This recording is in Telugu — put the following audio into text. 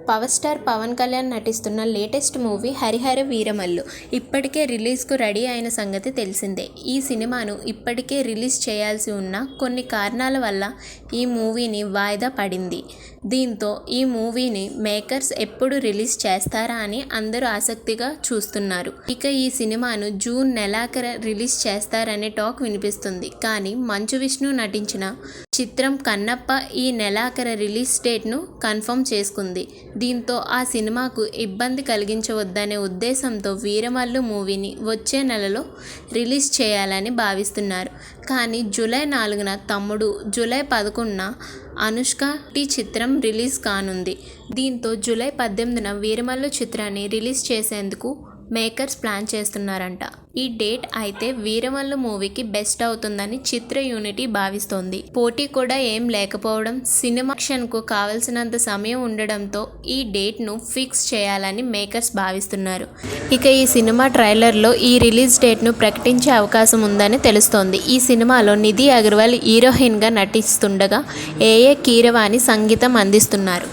పవర్ స్టార్ పవన్ కళ్యాణ్ నటిస్తున్న లేటెస్ట్ మూవీ హరిహర వీరమల్లు ఇప్పటికే రిలీజ్కు రెడీ అయిన సంగతి తెలిసిందే. ఈ సినిమాను ఇప్పటికే రిలీజ్ చేయాల్సి ఉన్న కొన్ని కారణాల వల్ల ఈ మూవీని వాయిదా పడింది. దీంతో ఈ మూవీని మేకర్స్ ఎప్పుడు రిలీజ్ చేస్తారా అని అందరూ ఆసక్తిగా చూస్తున్నారు. ఇక ఈ సినిమాను జూన్ నెలాఖరు రిలీజ్ చేస్తారనే టాక్ వినిపిస్తుంది. కానీ మంచు విష్ణు నటించిన చిత్రం కన్నప్ప ఈ నెలాఖరు రిలీజ్ డేట్ను కన్ఫర్మ్ చేసుకుంది. దీంతో ఆ సినిమాకు ఇబ్బంది కలిగించవద్దనే ఉద్దేశంతో వీరమల్లు మూవీని వచ్చే నెలలో రిలీజ్ చేయాలని భావిస్తున్నారు. కానీ జూలై 4న తమ్ముడు, జూలై 11న అనుష్క చిత్రం రిలీజ్ కానుంది. దీంతో జూలై 18న వీరమల్లు చిత్రాన్ని రిలీజ్ చేసేందుకు మేకర్స్ ప్లాన్ చేస్తున్నారంట. ఈ డేట్ అయితే వీరమల్లు మూవీకి బెస్ట్ అవుతుందని చిత్ర యూనిటీ భావిస్తోంది. పోటీ కూడా ఏం లేకపోవడం, సినిమాక్షన్కు కావలసినంత సమయం ఉండడంతో ఈ డేట్ను ఫిక్స్ చేయాలని మేకర్స్ భావిస్తున్నారు. ఇక ఈ సినిమా ట్రైలర్లో ఈ రిలీజ్ డేట్ను ప్రకటించే అవకాశం ఉందని తెలుస్తోంది. ఈ సినిమాలో నిధి అగర్వాల్ హీరోయిన్గా నటిస్తుండగా ఏఏ కీరవాణి సంగీతం అందిస్తున్నారు.